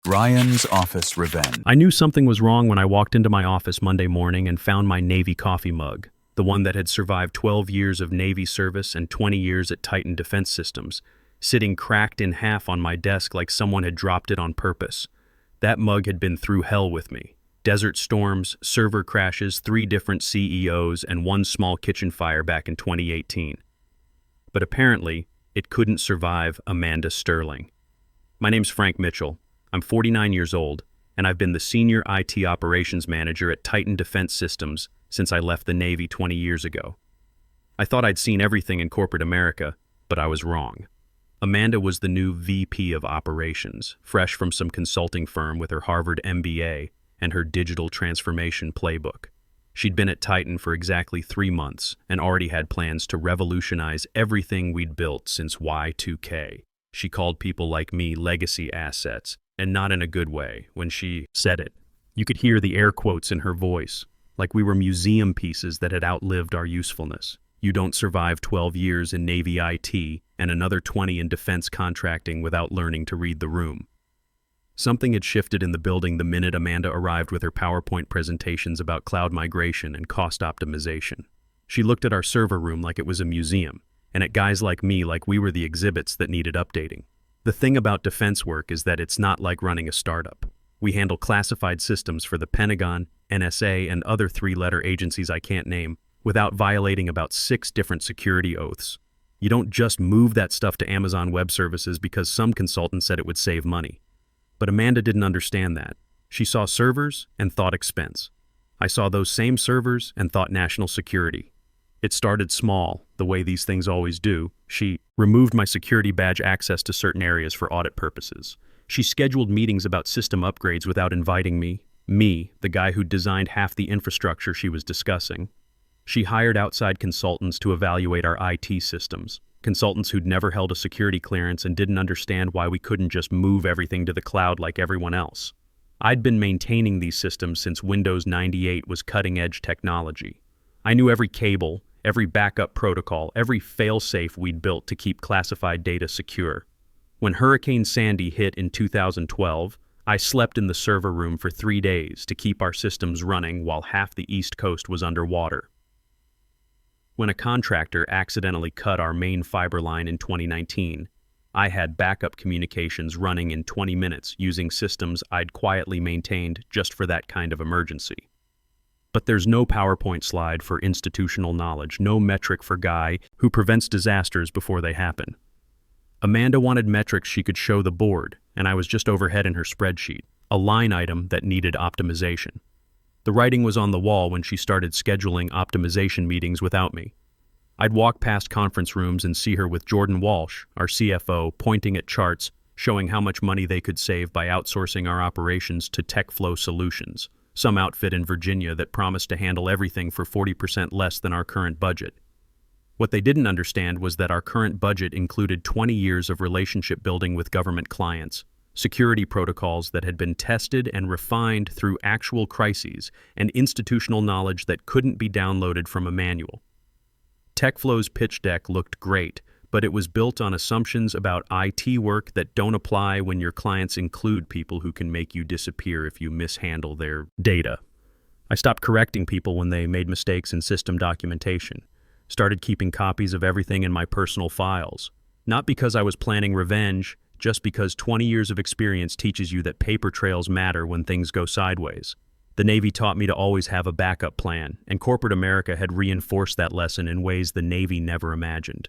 Ryan's office revenge. I knew something was wrong when I walked into my office Monday morning and found my Navy coffee mug, the one that had survived 12 years of Navy service and 20 years at Titan Defense Systems, sitting cracked in half on my desk like someone had dropped it on purpose. That mug had been through hell with me. Desert storms, server crashes, 3 different CEOs, and 1 small kitchen fire back in 2018. But apparently, it couldn't survive Amanda Sterling. My name's Frank Mitchell. I'm 49 years old, and I've been the senior IT operations manager at Titan Defense Systems since I left the Navy 20 years ago. I thought I'd seen everything in corporate America, but I was wrong. Amanda was the new VP of operations, fresh from some consulting firm with her Harvard MBA and her digital transformation playbook. She'd been at Titan for exactly 3 months and already had plans to revolutionize everything we'd built since Y2K. She called people like me legacy assets, and not in a good way. When she said it, you could hear the air quotes in her voice, like we were museum pieces that had outlived our usefulness. You don't survive 12 years in Navy IT and another 20 in defense contracting without learning to read the room. Something had shifted in the building the minute Amanda arrived with her PowerPoint presentations about cloud migration and cost optimization. She looked at our server room like it was a museum, and at guys like me like we were the exhibits that needed updating. The thing about defense work is that it's not like running a startup. We handle classified systems for the Pentagon, NSA, and other 3-letter agencies I can't name without violating about 6 different security oaths. You don't just move that stuff to Amazon Web Services because some consultant said it would save money. But Amanda didn't understand that. She saw servers and thought expense. I saw those same servers and thought national security. It started small, the way these things always do. She removed my security badge access to certain areas for audit purposes. She scheduled meetings about system upgrades without inviting me, the guy who designed half the infrastructure she was discussing. She hired outside consultants to evaluate our IT systems, consultants who'd never held a security clearance and didn't understand why we couldn't just move everything to the cloud like everyone else. I'd been maintaining these systems since Windows 98 was cutting-edge technology. I knew every cable, every backup protocol, every fail-safe we'd built to keep classified data secure. When Hurricane Sandy hit in 2012, I slept in the server room for 3 days to keep our systems running while half the East Coast was underwater. When a contractor accidentally cut our main fiber line in 2019, I had backup communications running in 20 minutes using systems I'd quietly maintained just for that kind of emergency. But there's no PowerPoint slide for institutional knowledge, no metric for guy who prevents disasters before they happen. Amanda wanted metrics she could show the board, and I was just overhead in her spreadsheet, a line item that needed optimization. The writing was on the wall when she started scheduling optimization meetings without me. I'd walk past conference rooms and see her with Jordan Walsh, our CFO, pointing at charts showing how much money they could save by outsourcing our operations to TechFlow Solutions, some outfit in Virginia that promised to handle everything for 40% less than our current budget. What they didn't understand was that our current budget included 20 years of relationship building with government clients, security protocols that had been tested and refined through actual crises, and institutional knowledge that couldn't be downloaded from a manual. TechFlow's pitch deck looked great, but it was built on assumptions about IT work that don't apply when your clients include people who can make you disappear if you mishandle their data. I stopped correcting people when they made mistakes in system documentation, started keeping copies of everything in my personal files, not because I was planning revenge, just because 20 years of experience teaches you that paper trails matter when things go sideways. The Navy taught me to always have a backup plan, and corporate America had reinforced that lesson in ways the Navy never imagined.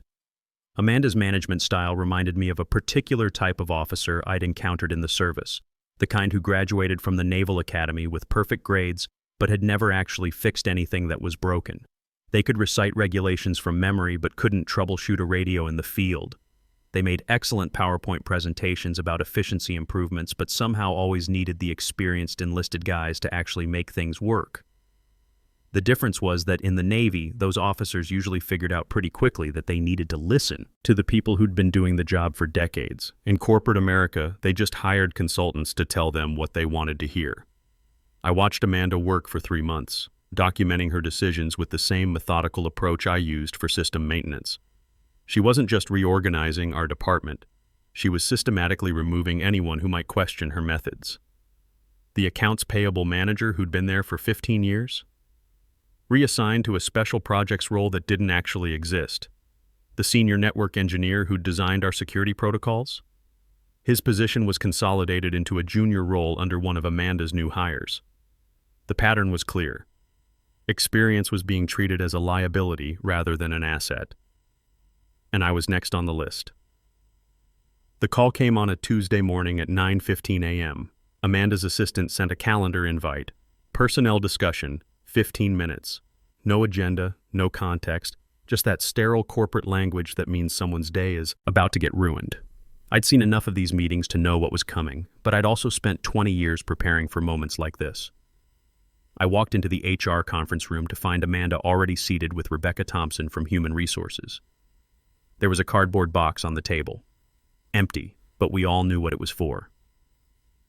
Amanda's management style reminded me of a particular type of officer I'd encountered in the service, the kind who graduated from the Naval Academy with perfect grades but had never actually fixed anything that was broken. They could recite regulations from memory but couldn't troubleshoot a radio in the field. They made excellent PowerPoint presentations about efficiency improvements, but somehow always needed the experienced enlisted guys to actually make things work. The difference was that in the Navy, those officers usually figured out pretty quickly that they needed to listen to the people who'd been doing the job for decades. In corporate America, they just hired consultants to tell them what they wanted to hear. I watched Amanda work for 3 months, documenting her decisions with the same methodical approach I used for system maintenance. She wasn't just reorganizing our department. She was systematically removing anyone who might question her methods. The accounts payable manager who'd been there for 15 years? Reassigned to a special projects role that didn't actually exist. The senior network engineer who'd designed our security protocols? His position was consolidated into a junior role under one of Amanda's new hires. The pattern was clear. Experience was being treated as a liability rather than an asset. And I was next on the list. The call came on a Tuesday morning at 9:15 a.m. Amanda's assistant sent a calendar invite. Personnel discussion, 15 minutes. No agenda, no context, just that sterile corporate language that means someone's day is about to get ruined. I'd seen enough of these meetings to know what was coming, but I'd also spent 20 years preparing for moments like this. I walked into the HR conference room to find Amanda already seated with Rebecca Thompson from Human Resources. There was a cardboard box on the table. Empty, but we all knew what it was for.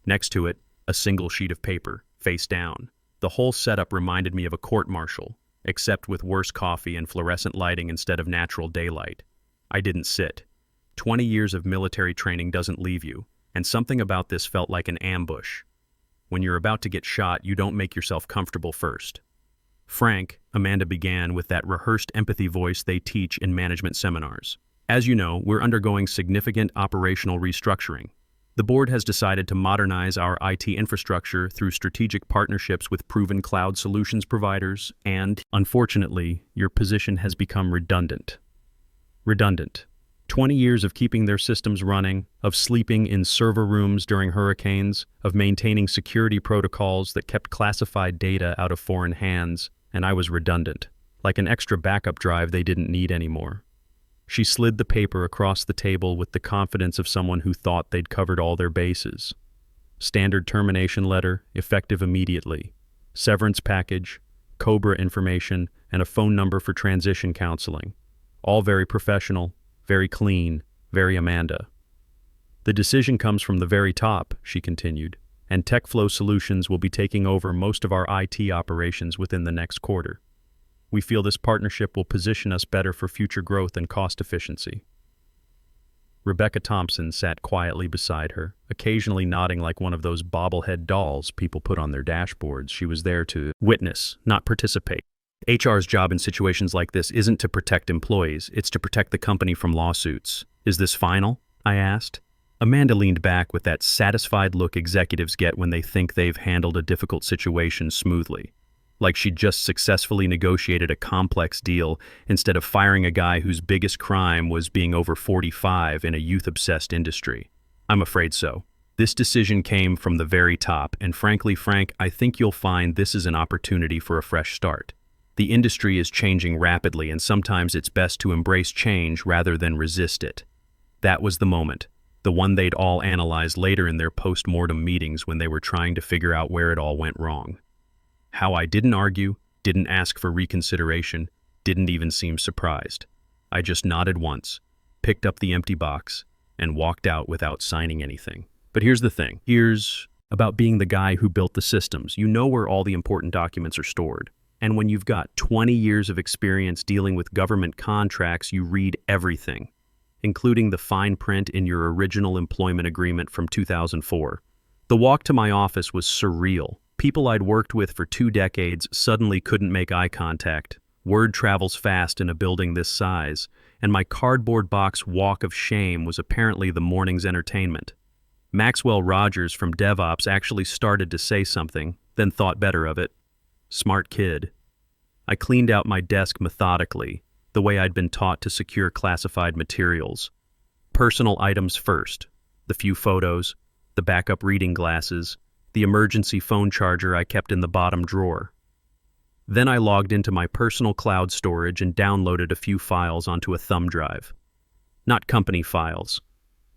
Next to it, a single sheet of paper, face down. The whole setup reminded me of a court-martial, except with worse coffee and fluorescent lighting instead of natural daylight. I didn't sit. 20 years of military training doesn't leave you, and something about this felt like an ambush. When you're about to get shot, you don't make yourself comfortable first. Frank, Amanda began with that rehearsed empathy voice they teach in management seminars. As you know, we're undergoing significant operational restructuring. The board has decided to modernize our IT infrastructure through strategic partnerships with proven cloud solutions providers, and, unfortunately, your position has become redundant. 20 years of keeping their systems running, of sleeping in server rooms during hurricanes, of maintaining security protocols that kept classified data out of foreign hands, and I was redundant, like an extra backup drive they didn't need anymore. She slid the paper across the table with the confidence of someone who thought they'd covered all their bases. Standard termination letter, effective immediately. Severance package, COBRA information, and a phone number for transition counseling. All very professional, very clean, very Amanda. The decision comes from the very top, she continued, and TechFlow Solutions will be taking over most of our IT operations within the next quarter. We feel this partnership will position us better for future growth and cost efficiency. Rebecca Thompson sat quietly beside her, occasionally nodding like one of those bobblehead dolls people put on their dashboards. She was there to witness, not participate. HR's job in situations like this isn't to protect employees, it's to protect the company from lawsuits. Is this final? I asked. Amanda leaned back with that satisfied look executives get when they think they've handled a difficult situation smoothly. Like she'd just successfully negotiated a complex deal instead of firing a guy whose biggest crime was being over 45 in a youth-obsessed industry. I'm afraid so. This decision came from the very top, and frankly, Frank, I think you'll find this is an opportunity for a fresh start. The industry is changing rapidly, and sometimes it's best to embrace change rather than resist it. That was the moment, the one they'd all analyze later in their post-mortem meetings when they were trying to figure out where it all went wrong. How I didn't argue, didn't ask for reconsideration, didn't even seem surprised. I just nodded once, picked up the empty box, and walked out without signing anything. But here's the thing. Here's about being the guy who built the systems. You know where all the important documents are stored. And when you've got 20 years of experience dealing with government contracts, you read everything, including the fine print in your original employment agreement from 2004. The walk to my office was surreal. People I'd worked with for 2 decades suddenly couldn't make eye contact. Word travels fast in a building this size, and my cardboard box walk of shame was apparently the morning's entertainment. Maxwell Rogers from DevOps actually started to say something, then thought better of it. Smart kid. I cleaned out my desk methodically, the way I'd been taught to secure classified materials. Personal items first, the few photos, the backup reading glasses, the emergency phone charger I kept in the bottom drawer. Then I logged into my personal cloud storage and downloaded a few files onto a thumb drive. Not company files.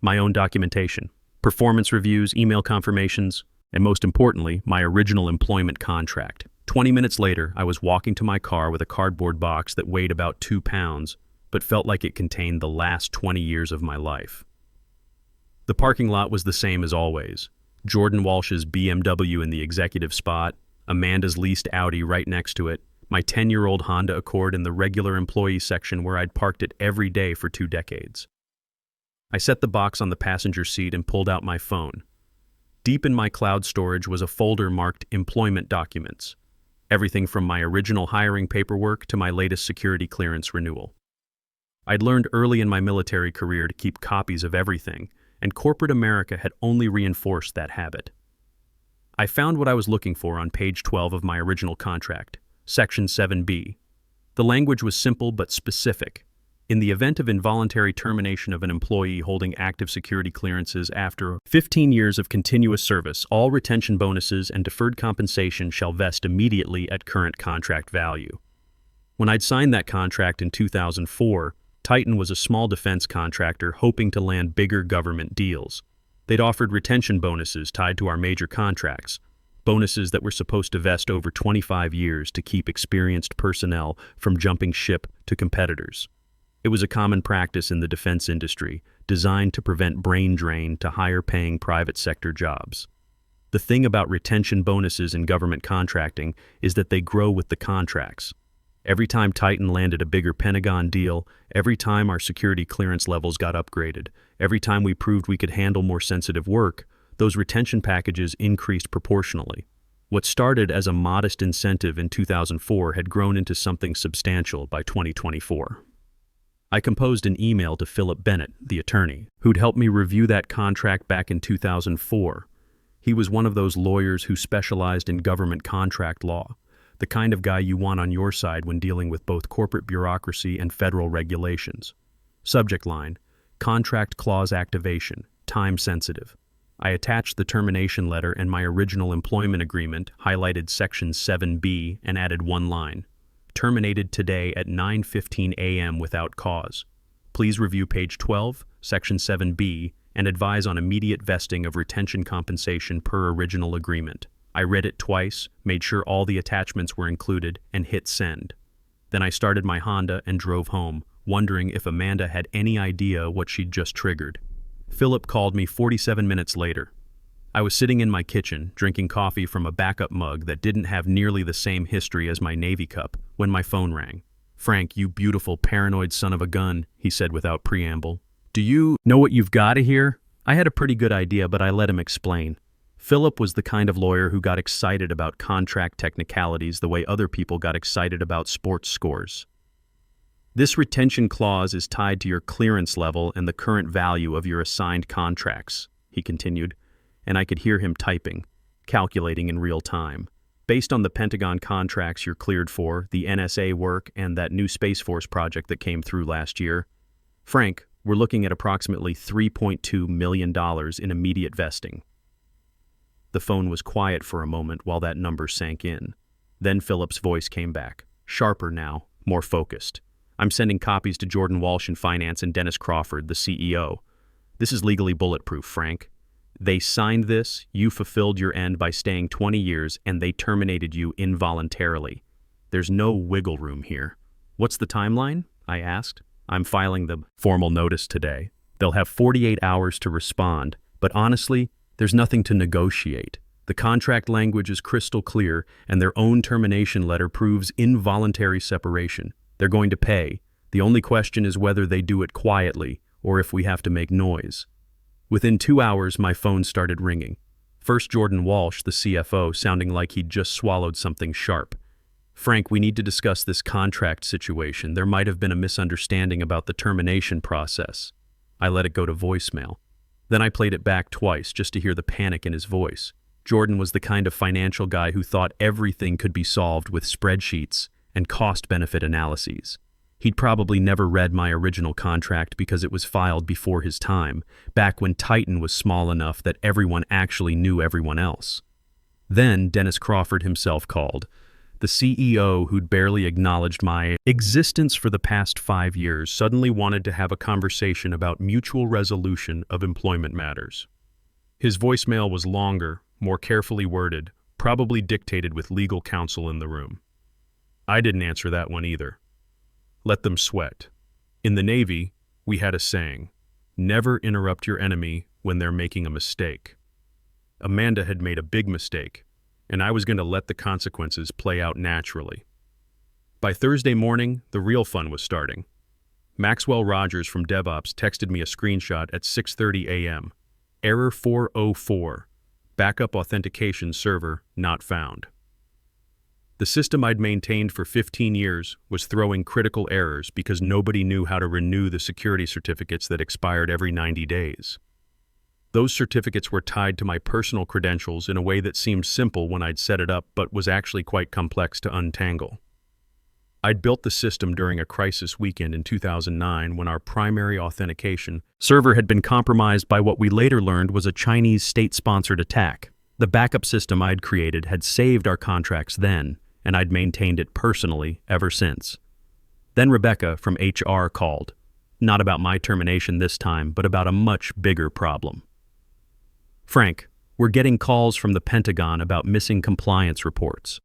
My own documentation, performance reviews, email confirmations, and most importantly, my original employment contract. 20 minutes later, I was walking to my car with a cardboard box that weighed about 2 pounds, but felt like it contained the last 20 years of my life. The parking lot was the same as always. Jordan Walsh's BMW in the executive spot, Amanda's leased Audi right next to it, my 10-year-old Honda Accord in the regular employee section where I'd parked it every day for 2 decades. I set the box on the passenger seat and pulled out my phone. Deep in my cloud storage was a folder marked Employment Documents, everything from my original hiring paperwork to my latest security clearance renewal. I'd learned early in my military career to keep copies of everything, and corporate America had only reinforced that habit. I found what I was looking for on page 12 of my original contract, Section 7B. The language was simple but specific. In the event of involuntary termination of an employee holding active security clearances after 15 years of continuous service, all retention bonuses and deferred compensation shall vest immediately at current contract value. When I'd signed that contract in 2004, Titan was a small defense contractor hoping to land bigger government deals. They'd offered retention bonuses tied to our major contracts, bonuses that were supposed to vest over 25 years to keep experienced personnel from jumping ship to competitors. It was a common practice in the defense industry, designed to prevent brain drain to higher-paying private sector jobs. The thing about retention bonuses in government contracting is that they grow with the contracts. Every time Titan landed a bigger Pentagon deal, every time our security clearance levels got upgraded, every time we proved we could handle more sensitive work, those retention packages increased proportionally. What started as a modest incentive in 2004 had grown into something substantial by 2024. I composed an email to Philip Bennett, the attorney, who'd helped me review that contract back in 2004. He was one of those lawyers who specialized in government contract law, the kind of guy you want on your side when dealing with both corporate bureaucracy and federal regulations. Subject line: Contract Clause Activation, Time Sensitive. I attached the termination letter and my original employment agreement, highlighted Section 7B, and added one line: Terminated today at 9:15 a.m. without cause. Please review page 12, Section 7B, and advise on immediate vesting of retention compensation per original agreement. I read it twice, made sure all the attachments were included, and hit send. Then I started my Honda and drove home, wondering if Amanda had any idea what she'd just triggered. Philip called me 47 minutes later. I was sitting in my kitchen, drinking coffee from a backup mug that didn't have nearly the same history as my Navy cup, when my phone rang. "Frank, you beautiful paranoid son of a gun," he said without preamble. "Do you know what you've got to hear?" I had a pretty good idea, but I let him explain. Philip was the kind of lawyer who got excited about contract technicalities the way other people got excited about sports scores. "This retention clause is tied to your clearance level and the current value of your assigned contracts," he continued, and I could hear him typing, calculating in real time. "Based on the Pentagon contracts you're cleared for, the NSA work, and that new Space Force project that came through last year, Frank, we're looking at approximately $3.2 million in immediate vesting." The phone was quiet for a moment while that number sank in. Then Philip's voice came back, sharper now, more focused. "I'm sending copies to Jordan Walsh in Finance and Dennis Crawford, the CEO. This is legally bulletproof, Frank. They signed this, you fulfilled your end by staying 20 years, and they terminated you involuntarily. There's no wiggle room here." "What's the timeline?" I asked. "I'm filing the formal notice today. They'll have 48 hours to respond, but honestly, there's nothing to negotiate. The contract language is crystal clear, and their own termination letter proves involuntary separation. They're going to pay. The only question is whether they do it quietly, or if we have to make noise." Within 2 hours, my phone started ringing. First Jordan Walsh, the CFO, sounding like he'd just swallowed something sharp. "Frank, we need to discuss this contract situation. There might have been a misunderstanding about the termination process." I let it go to voicemail. Then I played it back twice just to hear the panic in his voice. Jordan was the kind of financial guy who thought everything could be solved with spreadsheets and cost-benefit analyses. He'd probably never read my original contract because it was filed before his time, back when Titan was small enough that everyone actually knew everyone else. Then Dennis Crawford himself called, the CEO who'd barely acknowledged my existence for the past 5 years suddenly wanted to have a conversation about mutual resolution of employment matters. His voicemail was longer, more carefully worded, probably dictated with legal counsel in the room. I didn't answer that one either. Let them sweat. In the Navy, we had a saying, "Never interrupt your enemy when they're making a mistake." Amanda had made a big mistake, and I was going to let the consequences play out naturally. By Thursday morning, the real fun was starting. Maxwell Rogers from DevOps texted me a screenshot at 6:30 a.m. Error 404. Backup authentication server not found. The system I'd maintained for 15 years was throwing critical errors because nobody knew how to renew the security certificates that expired every 90 days. Those certificates were tied to my personal credentials in a way that seemed simple when I'd set it up but was actually quite complex to untangle. I'd built the system during a crisis weekend in 2009 when our primary authentication server had been compromised by what we later learned was a Chinese state-sponsored attack. The backup system I'd created had saved our contracts then, and I'd maintained it personally ever since. Then Rebecca from HR called, not about my termination this time, but about a much bigger problem. Frank, we're getting calls from the Pentagon about missing compliance reports.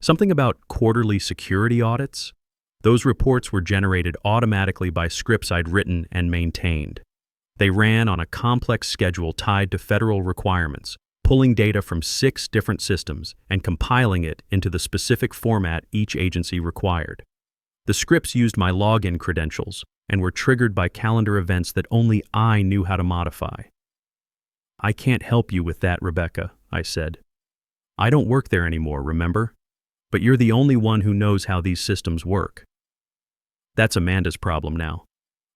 Something about quarterly security audits? Those reports were generated automatically by scripts I'd written and maintained. They ran on a complex schedule tied to federal requirements, pulling data from 6 different systems and compiling it into the specific format each agency required. The scripts used my login credentials and were triggered by calendar events that only I knew how to modify. I can't help you with that, Rebecca, I said. I don't work there anymore, remember? But you're the only one who knows how these systems work. That's Amanda's problem now.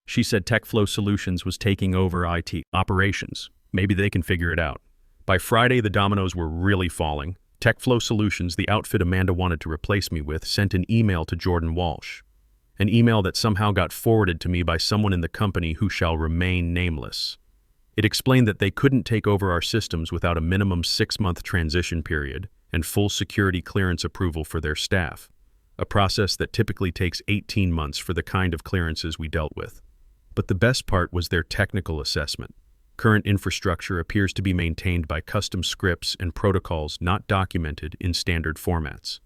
She said TechFlow Solutions was taking over IT operations. Maybe they can figure it out. By Friday, the dominoes were really falling. TechFlow Solutions, the outfit Amanda wanted to replace me with, sent an email to Jordan Walsh. An email that somehow got forwarded to me by someone in the company who shall remain nameless. It explained that they couldn't take over our systems without a minimum 6-month transition period and full security clearance approval for their staff, a process that typically takes 18 months for the kind of clearances we dealt with. But the best part was their technical assessment. Current infrastructure appears to be maintained by custom scripts and protocols not documented in standard formats.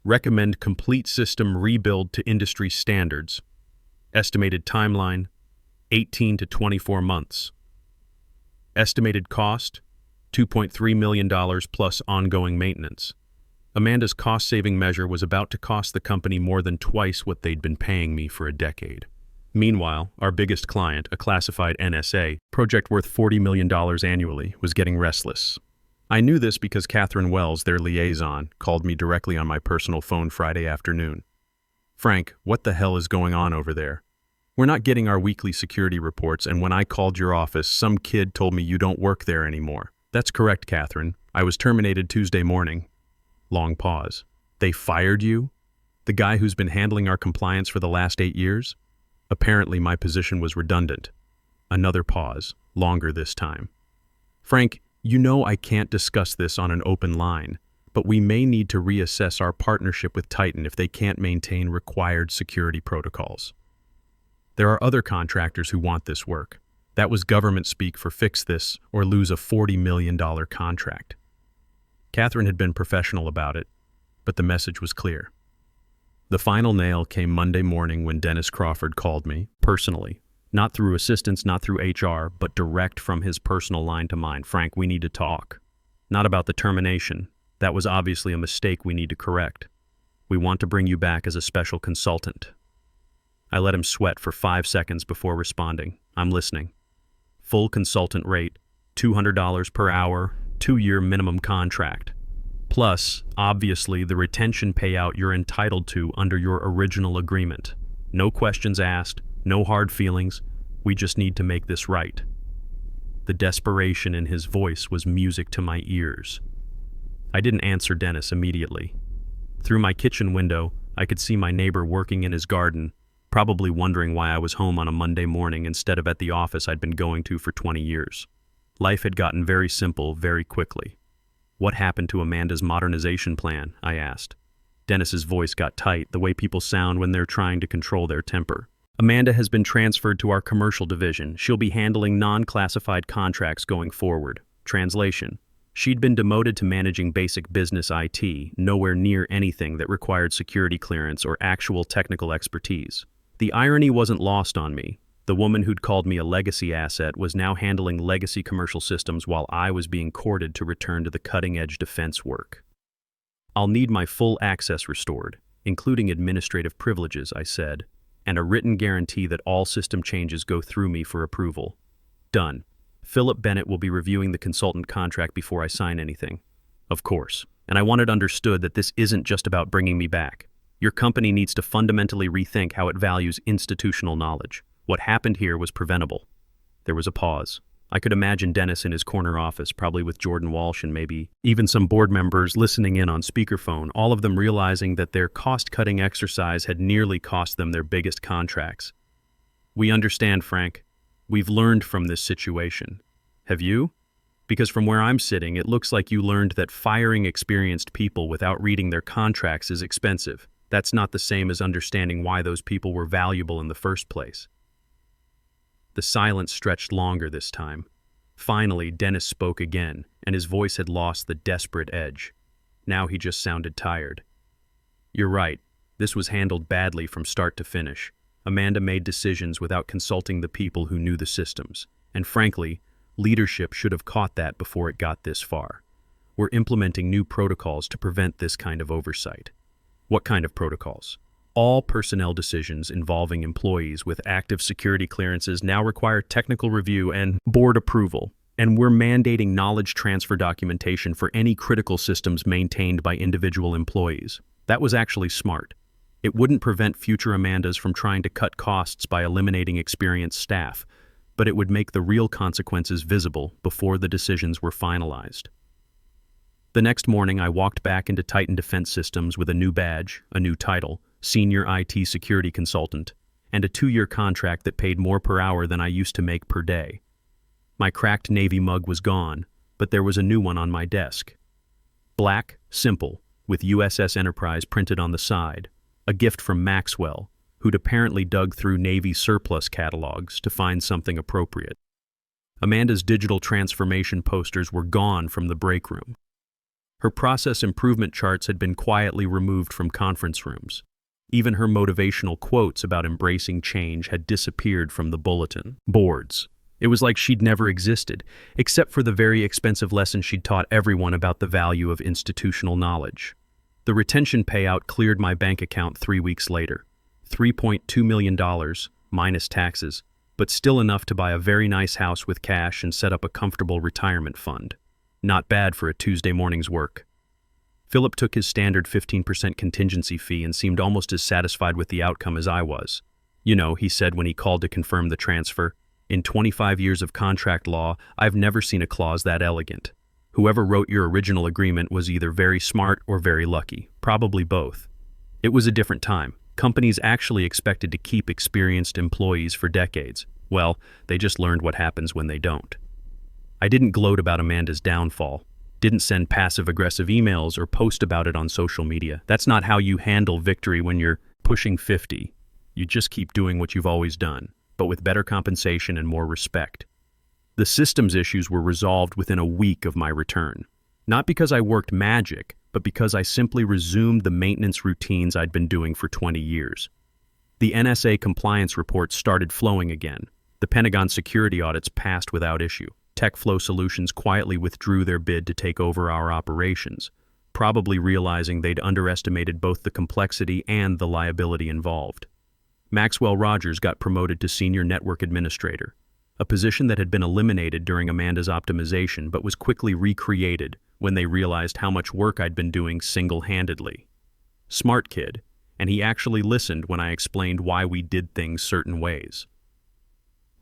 Recommend complete system rebuild to industry standards. Estimated timeline, 18 to 24 months. Estimated cost, $2.3 million plus ongoing maintenance. Amanda's cost-saving measure was about to cost the company more than twice what they'd been paying me for a decade. Meanwhile, our biggest client, a classified NSA project worth $40 million annually, was getting restless. I knew this because Catherine Wells, their liaison, called me directly on my personal phone Friday afternoon. Frank, what the hell is going on over there? We're not getting our weekly security reports, and when I called your office, some kid told me you don't work there anymore. That's correct, Catherine. I was terminated Tuesday morning. Long pause. They fired you? The guy who's been handling our compliance for the last 8 years? Apparently my position was redundant. Another pause, longer this time. Frank, you know I can't discuss this on an open line, but we may need to reassess our partnership with Titan if they can't maintain required security protocols. There are other contractors who want this work. That was government speak for fix this or lose a $40 million contract. Catherine had been professional about it, but the message was clear. The final nail came Monday morning when Dennis Crawford called me, personally. Not through assistants, not through HR, but direct from his personal line to mine. Frank, we need to talk. Not about the termination. That was obviously a mistake we need to correct. We want to bring you back as a special consultant. I let him sweat for 5 seconds before responding. I'm listening. Full consultant rate, $200 per hour, 2-year minimum contract. Plus, obviously, the retention payout you're entitled to under your original agreement. No questions asked, no hard feelings. We just need to make this right. The desperation in his voice was music to my ears. I didn't answer Dennis immediately. Through my kitchen window, I could see my neighbor working in his garden, probably wondering why I was home on a Monday morning instead of at the office I'd been going to for 20 years. Life had gotten very simple very quickly. What happened to Amanda's modernization plan? I asked. Dennis's voice got tight, the way people sound when they're trying to control their temper. Amanda has been transferred to our commercial division. She'll be handling non-classified contracts going forward. Translation. She'd been demoted to managing basic business IT, nowhere near anything that required security clearance or actual technical expertise. The irony wasn't lost on me. The woman who'd called me a legacy asset was now handling legacy commercial systems while I was being courted to return to the cutting-edge defense work. I'll need my full access restored, including administrative privileges, I said, and a written guarantee that all system changes go through me for approval. Done. Philip Bennett will be reviewing the consultant contract before I sign anything. Of course. And I want it understood that this isn't just about bringing me back. Your company needs to fundamentally rethink how it values institutional knowledge. What happened here was preventable. There was a pause. I could imagine Dennis in his corner office, probably with Jordan Walsh and maybe even some board members listening in on speakerphone, all of them realizing that their cost-cutting exercise had nearly cost them their biggest contracts. We understand, Frank. We've learned from this situation. Have you? Because from where I'm sitting, it looks like you learned that firing experienced people without reading their contracts is expensive. That's not the same as understanding why those people were valuable in the first place. The silence stretched longer this time. Finally, Dennis spoke again, and his voice had lost the desperate edge. Now he just sounded tired. You're right. This was handled badly from start to finish. Amanda made decisions without consulting the people who knew the systems. And frankly, leadership should have caught that before it got this far. We're implementing new protocols to prevent this kind of oversight. What kind of protocols? All personnel decisions involving employees with active security clearances now require technical review and board approval, and we're mandating knowledge transfer documentation for any critical systems maintained by individual employees. That was actually smart. It wouldn't prevent future Amandas from trying to cut costs by eliminating experienced staff, but it would make the real consequences visible before the decisions were finalized. The next morning, I walked back into Titan Defense Systems with a new badge, a new title, Senior IT Security Consultant, and a 2-year contract that paid more per hour than I used to make per day. My cracked Navy mug was gone, but there was a new one on my desk. Black, simple, with USS Enterprise printed on the side, a gift from Maxwell, who'd apparently dug through Navy surplus catalogs to find something appropriate. Amanda's digital transformation posters were gone from the break room. Her process improvement charts had been quietly removed from conference rooms. Even her motivational quotes about embracing change had disappeared from the bulletin boards. It was like she'd never existed, except for the very expensive lesson she'd taught everyone about the value of institutional knowledge. The retention payout cleared my bank account 3 weeks later. $3.2 million, minus taxes, but still enough to buy a very nice house with cash and set up a comfortable retirement fund. Not bad for a Tuesday morning's work. Philip took his standard 15% contingency fee and seemed almost as satisfied with the outcome as I was. You know, he said when he called to confirm the transfer, in 25 years of contract law, I've never seen a clause that elegant. Whoever wrote your original agreement was either very smart or very lucky, probably both. It was a different time. Companies actually expected to keep experienced employees for decades. Well, they just learned what happens when they don't. I didn't gloat about Amanda's downfall. Didn't send passive-aggressive emails or post about it on social media. That's not how you handle victory when you're pushing 50. You just keep doing what you've always done, but with better compensation and more respect. The systems issues were resolved within a week of my return. Not because I worked magic, but because I simply resumed the maintenance routines I'd been doing for 20 years. The NSA compliance reports started flowing again. The Pentagon security audits passed without issue. TechFlow Solutions quietly withdrew their bid to take over our operations, probably realizing they'd underestimated both the complexity and the liability involved. Maxwell Rogers got promoted to Senior Network Administrator, a position that had been eliminated during Amanda's optimization but was quickly recreated when they realized how much work I'd been doing single-handedly. Smart kid, and he actually listened when I explained why we did things certain ways.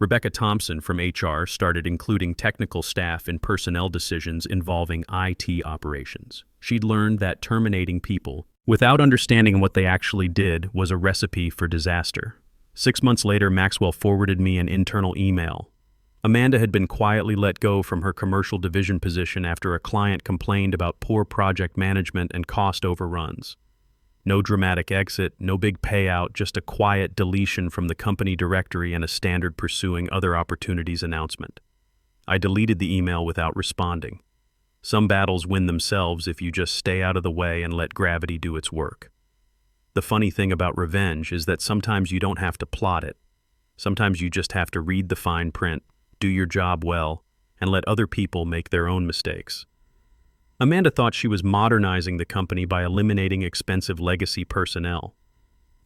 Rebecca Thompson from HR started including technical staff in personnel decisions involving IT operations. She'd learned that terminating people without understanding what they actually did was a recipe for disaster. 6 months later, Maxwell forwarded me an internal email. Amanda had been quietly let go from her commercial division position after a client complained about poor project management and cost overruns. No dramatic exit, no big payout, just a quiet deletion from the company directory and a standard pursuing other opportunities announcement. I deleted the email without responding. Some battles win themselves if you just stay out of the way and let gravity do its work. The funny thing about revenge is that sometimes you don't have to plot it. Sometimes you just have to read the fine print, do your job well, and let other people make their own mistakes. Amanda thought she was modernizing the company by eliminating expensive legacy personnel.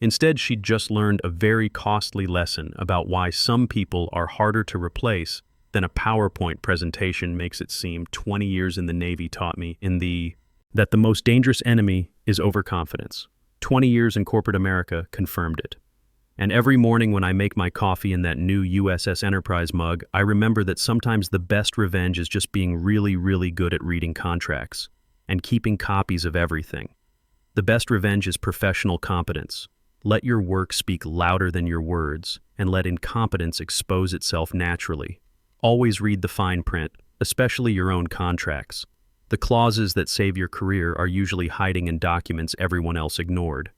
Instead, she'd just learned a very costly lesson about why some people are harder to replace than a PowerPoint presentation makes it seem. 20 years in the Navy taught me that the most dangerous enemy is overconfidence. 20 years in corporate America confirmed it. And every morning when I make my coffee in that new USS Enterprise mug, I remember that sometimes the best revenge is just being really, really good at reading contracts and keeping copies of everything. The best revenge is professional competence. Let your work speak louder than your words, and let incompetence expose itself naturally. Always read the fine print, especially your own contracts. The clauses that save your career are usually hiding in documents everyone else ignored.